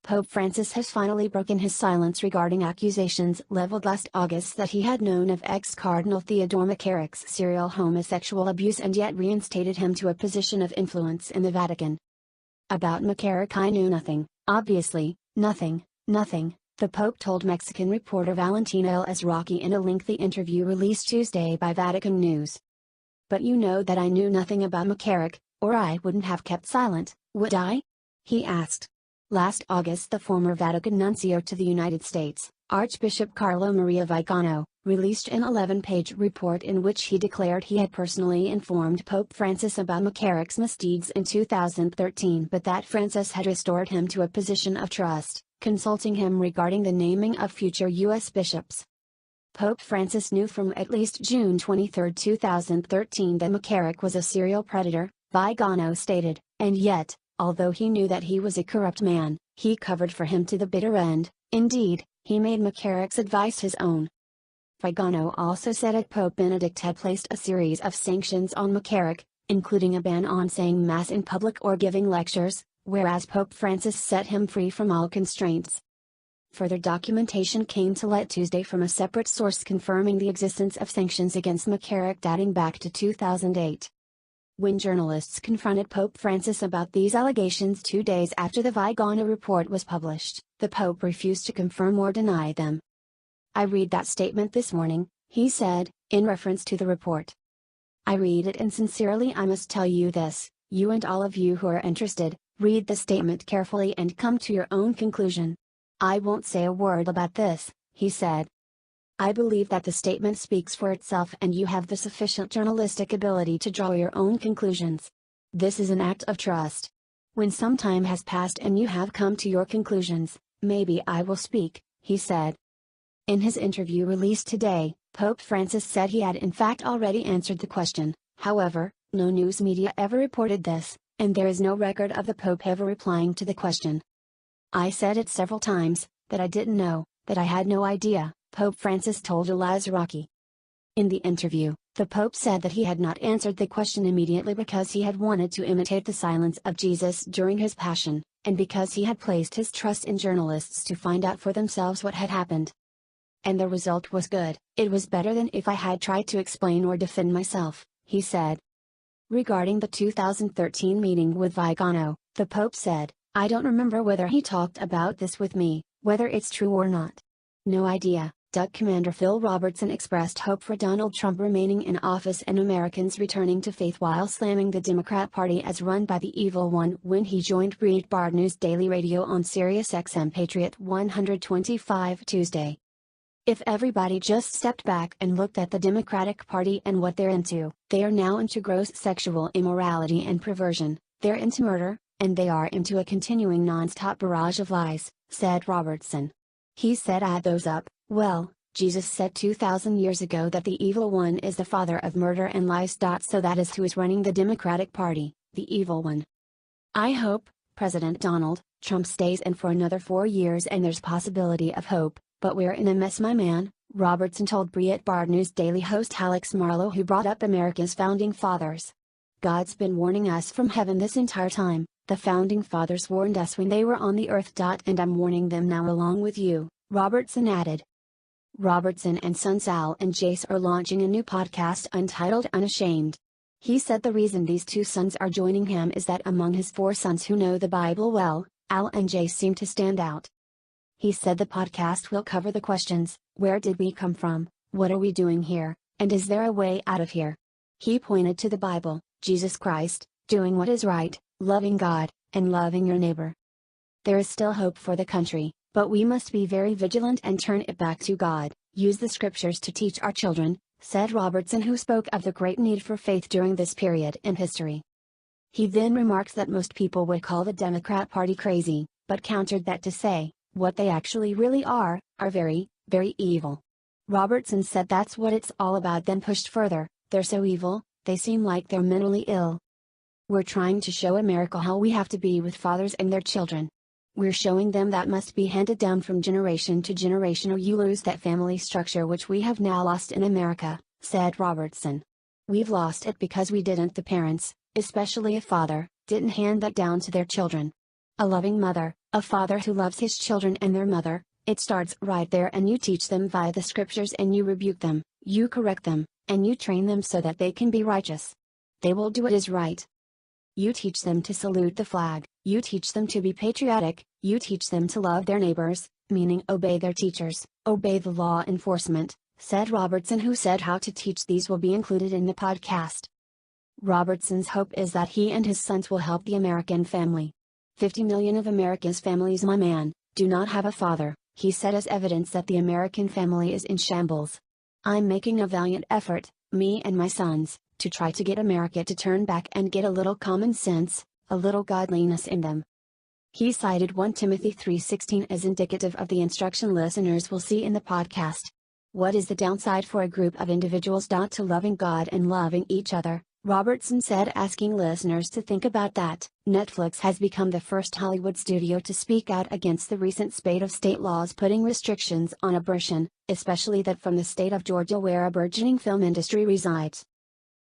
Pope Francis has finally broken his silence regarding accusations leveled last August that he had known of ex-Cardinal Theodore McCarrick's serial homosexual abuse and yet reinstated him to a position of influence in the Vatican. "About McCarrick I knew nothing, obviously, nothing, the Pope told Mexican reporter Valentina Elizarraqui in a lengthy interview released Tuesday by Vatican News. "But you know that I knew nothing about McCarrick, or I wouldn't have kept silent, would I?" he asked. Last August, the former Vatican nuncio to the United States, Archbishop Carlo Maria Vigano, released an 11-page report in which he declared he had personally informed Pope Francis about McCarrick's misdeeds in 2013 but that Francis had restored him to a position of trust, consulting him regarding the naming of future U.S. bishops. Pope Francis knew from at least June 23, 2013 that McCarrick was a serial predator, Vigano stated, and yet, although he knew that he was a corrupt man, he covered for him to the bitter end. Indeed, he made McCarrick's advice his own. Vigano also said that Pope Benedict had placed a series of sanctions on McCarrick, including a ban on saying Mass in public or giving lectures, whereas Pope Francis set him free from all constraints. Further documentation came to light Tuesday from a separate source confirming the existence of sanctions against McCarrick dating back to 2008. When journalists confronted Pope Francis about these allegations 2 days after the Vigano report was published, the Pope refused to confirm or deny them. "I read that statement this morning," he said, in reference to the report. "I read it and sincerely I must tell you this, you and all of you who are interested, read the statement carefully and come to your own conclusion. I won't say a word about this," he said. "I believe that the statement speaks for itself and you have the sufficient journalistic ability to draw your own conclusions. This is an act of trust. When some time has passed and you have come to your conclusions, maybe I will speak," he said. In his interview released today, Pope Francis said he had in fact already answered the question. However, no news media ever reported this, and there is no record of the Pope ever replying to the question. "I said it several times, that I didn't know, that I had no idea," Pope Francis told Elizarraqui. In the interview, the Pope said that he had not answered the question immediately because he had wanted to imitate the silence of Jesus during his passion, and because he had placed his trust in journalists to find out for themselves what had happened. "And the result was good, it was better than if I had tried to explain or defend myself," he said. Regarding the 2013 meeting with Vigano, the Pope said, "I don't remember whether he talked about this with me, whether it's true or not. No idea." Duck Commander Phil Robertson expressed hope for Donald Trump remaining in office and Americans returning to faith while slamming the Democrat Party as run by the evil one when he joined Breitbart News Daily Radio on Sirius XM Patriot 125 Tuesday. "If everybody just stepped back and looked at the Democratic Party and what they're into, they are now into gross sexual immorality and perversion, they're into murder, and they are into a continuing non-stop barrage of lies," said Robertson. He said add those up, "Well, Jesus said 2,000 years ago that the evil one is the father of murder and lies. So that is who is running the Democratic Party, the evil one. I hope President Donald Trump stays in for another 4 years and there's possibility of hope, but we're in a mess my man," Robertson told Breitbart News Daily host Alex Marlow, who brought up America's founding fathers. "God's been warning us from heaven this entire time. The founding fathers warned us when they were on the earth. And I'm warning them now along with you," Robertson added. Robertson and sons Al and Jace are launching a new podcast entitled Unashamed. He said the reason these two sons are joining him is that among his 4 sons who know the Bible well, Al and Jace seem to stand out. He said the podcast will cover the questions, where did we come from, what are we doing here, and is there a way out of here? He pointed to the Bible, Jesus Christ, doing what is right, loving God, and loving your neighbor. "There is still hope for the country, but we must be very vigilant and turn it back to God, use the scriptures to teach our children," said Robertson, who spoke of the great need for faith during this period in history. He then remarked that most people would call the Democrat Party crazy, but countered that to say, what they actually really are very, very evil. Robertson said that's what it's all about, then pushed further, "They're so evil, they seem like they're mentally ill. We're trying to show America how we have to be with fathers and their children. We're showing them that must be handed down from generation to generation or you lose that family structure which we have now lost in America," said Robertson. "We've lost it because we didn't, the parents, especially a father, didn't hand that down to their children. A loving mother, A father who loves his children and their mother, it starts right there, and you teach them via the scriptures, and you rebuke them, you correct them, and you train them so that they can be righteous. They will do what is right. You teach them to salute the flag, you teach them to be patriotic, you teach them to love their neighbors, meaning obey their teachers, obey the law enforcement, said Robertson, who said how to teach these will be included in the podcast. Robertson's hope is that he and his sons will help the American family. 50 million of America's families, my man, do not have a father, he said, as evidence that the American family is in shambles. I'm making a valiant effort, me and my sons, to try to get America to turn back and get a little common sense, a little godliness in them. He cited 1 Timothy 3:16 as indicative of the instruction listeners will see in the podcast. What is the downside for a group of individuals to loving God and loving each other? Robertson said, asking listeners to think about that. Netflix has become the first Hollywood studio to speak out against the recent spate of state laws putting restrictions on abortion, especially that from the state of Georgia, where a burgeoning film industry resides.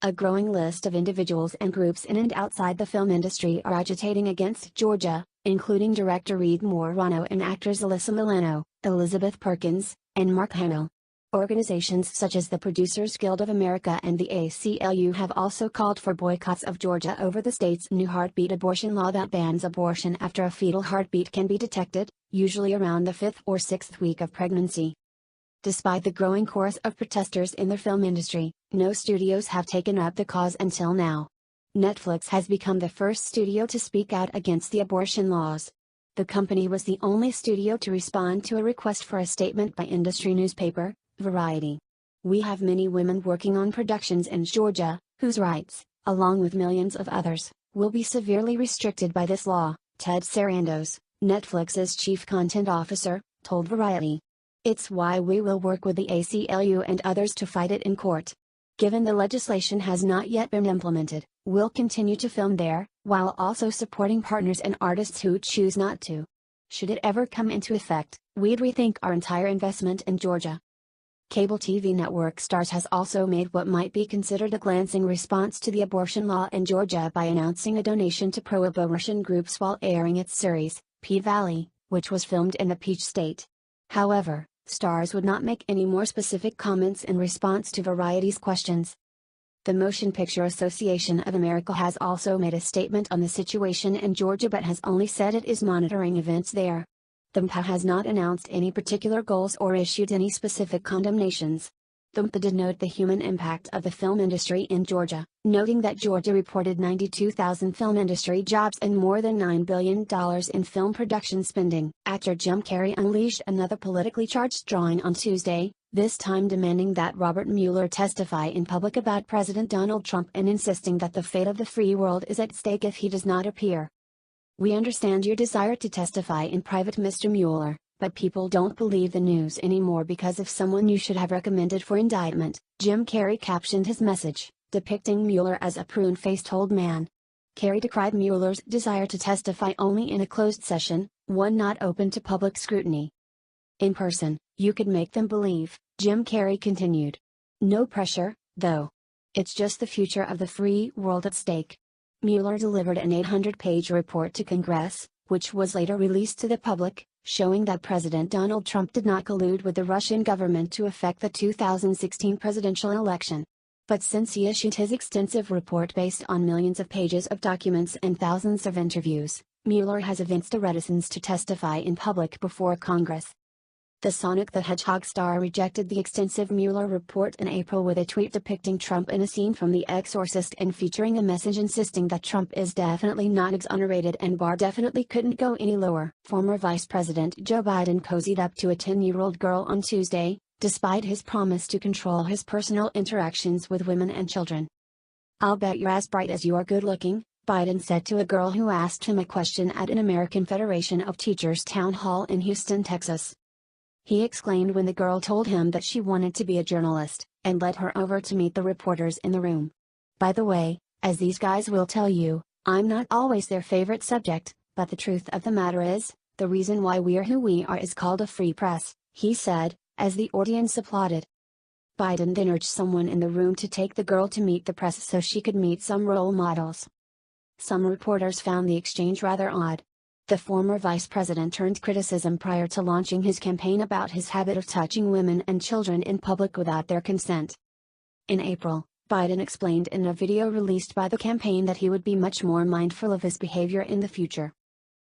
A growing list of individuals and groups in and outside the film industry are agitating against Georgia, including director Reed Morano and actors Alyssa Milano, Elizabeth Perkins, and Mark Hamill. Organizations such as the Producers Guild of America and the ACLU have also called for boycotts of Georgia over the state's new heartbeat abortion law that bans abortion after a fetal heartbeat can be detected, usually around the 5th or 6th week of pregnancy. Despite the growing chorus of protesters in the film industry, no studios have taken up the cause until now. Netflix has become the first studio to speak out against the abortion laws. The company was the only studio to respond to a request for a statement by industry newspaper, Variety. We have many women working on productions in Georgia, whose rights, along with millions of others, will be severely restricted by this law, Ted Sarandos, Netflix's chief content officer, told Variety. It's why we will work with the ACLU and others to fight it in court. Given the legislation has not yet been implemented, we'll continue to film there, while also supporting partners and artists who choose not to. Should it ever come into effect, we'd rethink our entire investment in Georgia. Cable TV network Starz has also made what might be considered a glancing response to the abortion law in Georgia by announcing a donation to pro-abortion groups while airing its series, P-Valley, which was filmed in the Peach State. However, Starz would not make any more specific comments in response to Variety's questions. The Motion Picture Association of America has also made a statement on the situation in Georgia but has only said it is monitoring events there. The MPA has not announced any particular goals or issued any specific condemnations. The MPA did note the human impact of the film industry in Georgia, noting that Georgia reported 92,000 film industry jobs and more than $9 billion in film production spending. Actor Jim Carrey unleashed another politically charged drawing on Tuesday, this time demanding that Robert Mueller testify in public about President Donald Trump and insisting that the fate of the free world is at stake if he does not appear. We understand your desire to testify in private, Mr. Mueller, but people don't believe the news anymore because of someone you should have recommended for indictment, Jim Carrey captioned his message, depicting Mueller as a prune-faced old man. Carrey decried Mueller's desire to testify only in a closed session, one not open to public scrutiny. In person, you could make them believe, Jim Carrey continued. No pressure, though. It's just the future of the free world at stake. Mueller delivered an 800-page report to Congress, which was later released to the public, showing that President Donald Trump did not collude with the Russian government to affect the 2016 presidential election. But since he issued his extensive report based on millions of pages of documents and thousands of interviews, Mueller has evinced a reticence to testify in public before Congress. The Sonic the Hedgehog star rejected the extensive Mueller report in April with a tweet depicting Trump in a scene from The Exorcist and featuring a message insisting that Trump is definitely not exonerated and Barr definitely couldn't go any lower. Former Vice President Joe Biden cozied up to a 10-year-old girl on Tuesday, despite his promise to control his personal interactions with women and children. "I'll bet you're as bright as you are good-looking," Biden said to a girl who asked him a question at an American Federation of Teachers town hall in Houston, Texas. He exclaimed when the girl told him that she wanted to be a journalist, and led her over to meet the reporters in the room. "By the way, as these guys will tell you, I'm not always their favorite subject, but the truth of the matter is, the reason why we're who we are is called a free press," he said, as the audience applauded. Biden then urged someone in the room to take the girl to meet the press so she could meet some role models. Some reporters found the exchange rather odd. The former vice president turned criticism prior to launching his campaign about his habit of touching women and children in public without their consent. In April, Biden explained in a video released by the campaign that he would be much more mindful of his behavior in the future.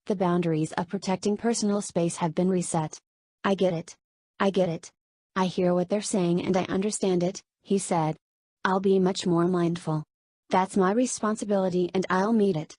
The boundaries of protecting personal space have been reset. I get it. I get it. I hear what they're saying and I understand it, he said. I'll be much more mindful. That's my responsibility and I'll meet it.